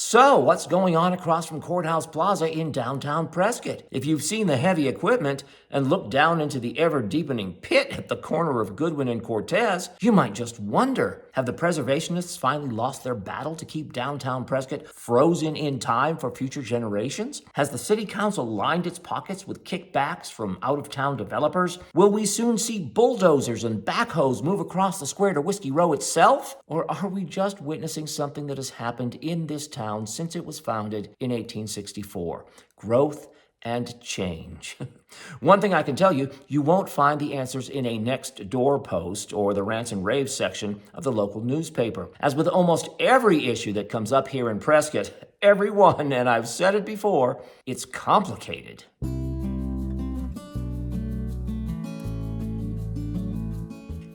So, what's going on across from Courthouse Plaza in downtown Prescott? If you've seen the heavy equipment and looked down into the ever-deepening pit at the corner of Goodwin and Cortez, you might just wonder, have the preservationists finally lost their battle to keep downtown Prescott frozen in time for future generations? Has the city council lined its pockets with kickbacks from out-of-town developers? Will we soon see bulldozers and backhoes move across the square to Whiskey Row itself? Or are we just witnessing something that has happened in this town since it was founded in 1864? Growth and change. One thing I can tell you, you won't find the answers in a next door post or the rants and raves section of the local newspaper. As with almost every issue that comes up here in Prescott, every one, and I've said it before, it's complicated.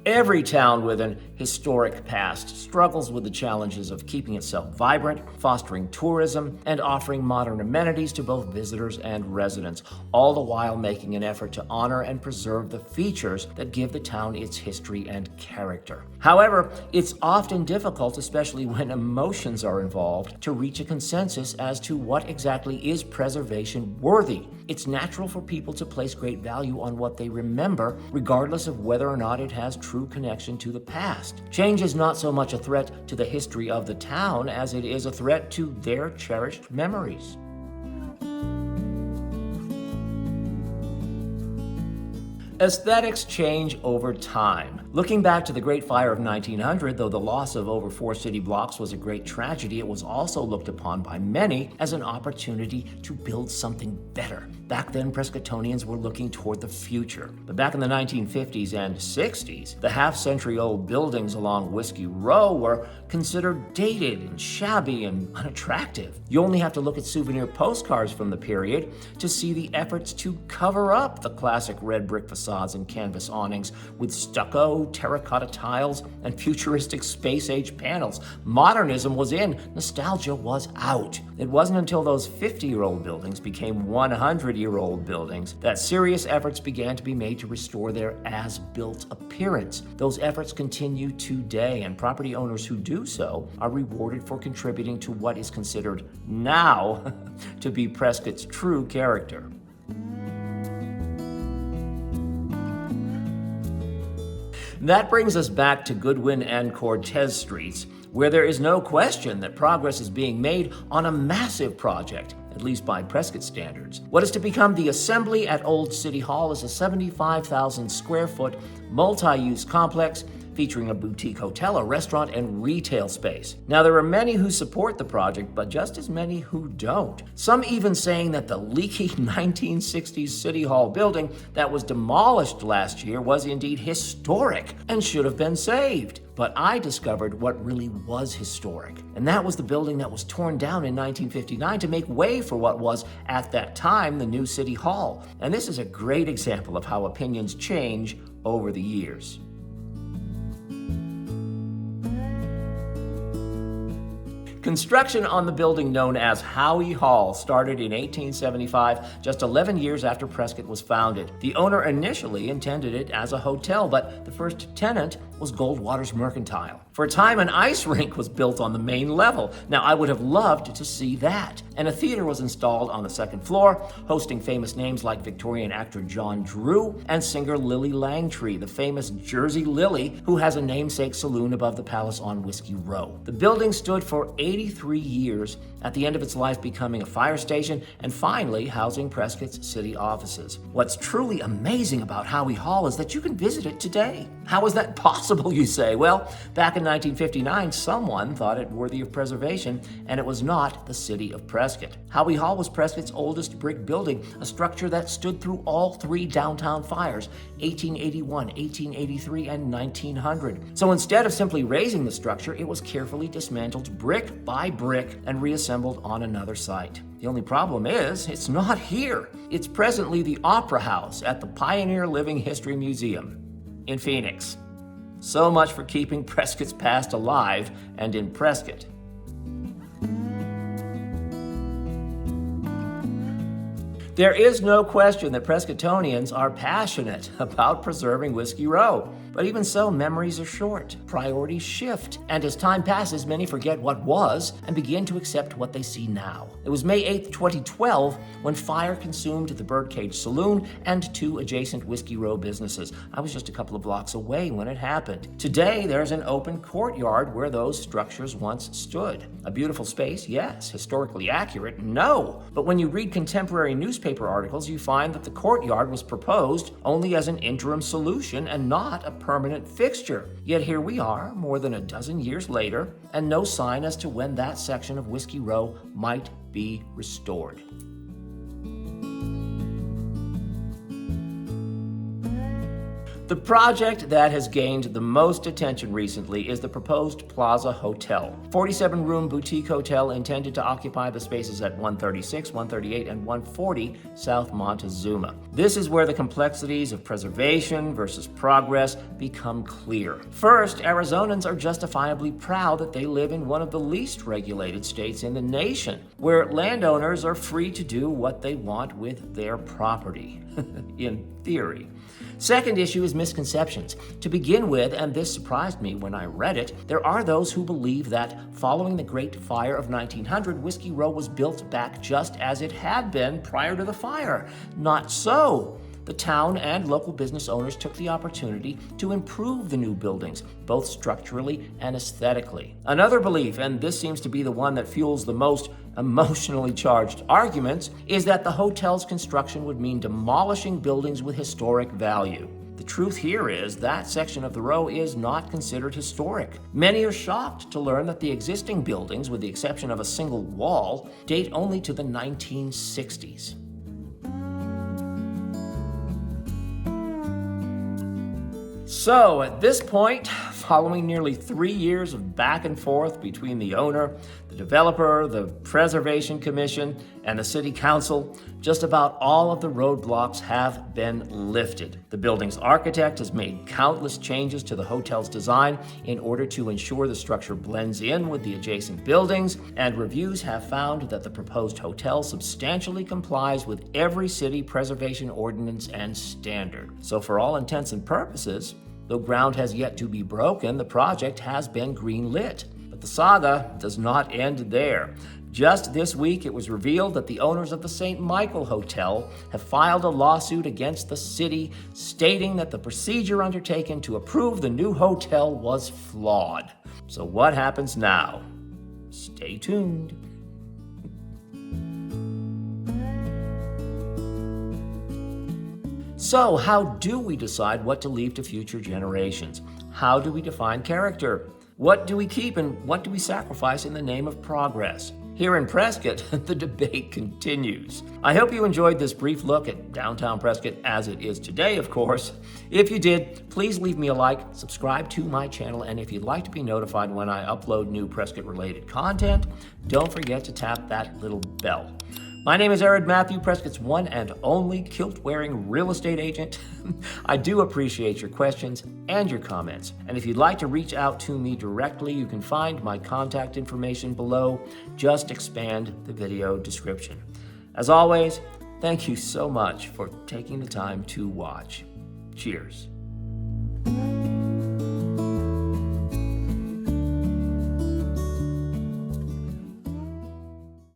Every town with an historic past struggles with the challenges of keeping itself vibrant, fostering tourism, and offering modern amenities to both visitors and residents, all the while making an effort to honor and preserve the features that give the town its history and character. However, it's often difficult, especially when emotions are involved, to reach a consensus as to what exactly is preservation worthy. It's natural for people to place great value on what they remember, regardless of whether or not it has true connection to the past. Change is not so much a threat to the history of the town as it is a threat to their cherished memories. Aesthetics change over time. Looking back to the Great Fire of 1900, though the loss of over 4 city blocks was a great tragedy, it was also looked upon by many as an opportunity to build something better. Back then, Prescottonians were looking toward the future. But back in the 1950s and 60s, the half-century-old buildings along Whiskey Row were considered dated and shabby and unattractive. You only have to look at souvenir postcards from the period to see the efforts to cover up the classic red brick facades and canvas awnings with stucco, terracotta tiles, and futuristic space-age panels. Modernism was in, nostalgia was out. It wasn't until those 50-year-old buildings became 100-year-old buildings that serious efforts began to be made to restore their as-built appearance. Those efforts continue today, and property owners who do so are rewarded for contributing to what is considered now to be Prescott's true character. That brings us back to Goodwin and Cortez Streets, where there is no question that progress is being made on a massive project, at least by Prescott standards. What is to become the Assembly at Old City Hall is a 75,000 square foot multi-use complex featuring a boutique hotel, a restaurant, and retail space. Now, there are many who support the project, but just as many who don't. Some even saying that the leaky 1960s City Hall building that was demolished last year was indeed historic and should have been saved. But I discovered what really was historic, and that was the building that was torn down in 1959 to make way for what was, at that time, the new City Hall. And this is a great example of how opinions change over the years. Construction on the building known as Howey Hall started in 1875, just 11 years after Prescott was founded. The owner initially intended it as a hotel, but the first tenant was Goldwater's Mercantile. For a time, an ice rink was built on the main level. Now, I would have loved to see that. And a theater was installed on the second floor, hosting famous names like Victorian actor John Drew and singer Lily Langtry, the famous Jersey Lily, who has a namesake saloon above the palace on Whiskey Row. The building stood for 83 years, at the end of its life becoming a fire station and finally housing Prescott's city offices. What's truly amazing about Howey Hall is that you can visit it today. How is that possible, you say? Well, back in 1959, someone thought it worthy of preservation, and it was not the city of Prescott. Howey Hall was Prescott's oldest brick building, a structure that stood through all 3 downtown fires, 1881, 1883, and 1900. So instead of simply razing the structure, it was carefully dismantled brick by brick and reassembled on another site. The only problem is, it's not here. It's presently the Opera House at the Pioneer Living History Museum in Phoenix. So much for keeping Prescott's past alive and in Prescott. There is no question that Prescottonians are passionate about preserving Whiskey Row. But even so, memories are short, priorities shift, and as time passes, many forget what was and begin to accept what they see now. It was May 8, 2012, when fire consumed the Birdcage Saloon and 2 adjacent Whiskey Row businesses. I was just a couple of blocks away when it happened. Today, there's an open courtyard where those structures once stood. A beautiful space, yes. Historically accurate, no. But when you read contemporary newspaper articles, you find that the courtyard was proposed only as an interim solution and not a permanent fixture. Yet here we are, more than a dozen years later, and no sign as to when that section of Whiskey Row might be restored. The project that has gained the most attention recently is the proposed Plaza Hotel. 47-room boutique hotel intended to occupy the spaces at 136, 138, and 140 South Montezuma. This is where the complexities of preservation versus progress become clear. First, Arizonans are justifiably proud that they live in one of the least regulated states in the nation, where landowners are free to do what they want with their property, in theory. Second issue is misconceptions. To begin with, and this surprised me when I read it, there are those who believe that following the Great Fire of 1900, Whiskey Row was built back just as it had been prior to the fire. Not so. The town and local business owners took the opportunity to improve the new buildings, both structurally and aesthetically. Another belief, and this seems to be the one that fuels the most emotionally charged arguments, is that the hotel's construction would mean demolishing buildings with historic value. The truth here is that section of the row is not considered historic. Many are shocked to learn that the existing buildings, with the exception of a single wall, date only to the 1960s. So at this point, following nearly 3 years of back and forth between the owner, the developer, the Preservation Commission, and the City Council, just about all of the roadblocks have been lifted. The building's architect has made countless changes to the hotel's design in order to ensure the structure blends in with the adjacent buildings, and reviews have found that the proposed hotel substantially complies with every city preservation ordinance and standard. So for all intents and purposes, though ground has yet to be broken, the project has been green-lit. But the saga does not end there. Just this week, it was revealed that the owners of the St. Michael Hotel have filed a lawsuit against the city, stating that the procedure undertaken to approve the new hotel was flawed. So what happens now? Stay tuned. So, how do we decide what to leave to future generations? How do we define character? What do we keep and what do we sacrifice in the name of progress? Here in Prescott, the debate continues. I hope you enjoyed this brief look at downtown Prescott as it is today, of course. If you did, please leave me a like, subscribe to my channel, and if you'd like to be notified when I upload new Prescott-related content, don't forget to tap that little bell. My name is Ered Matthew, Prescott's one and only kilt-wearing real estate agent. I do appreciate your questions and your comments. And if you'd like to reach out to me directly, you can find my contact information below. Just expand the video description. As always, thank you so much for taking the time to watch. Cheers.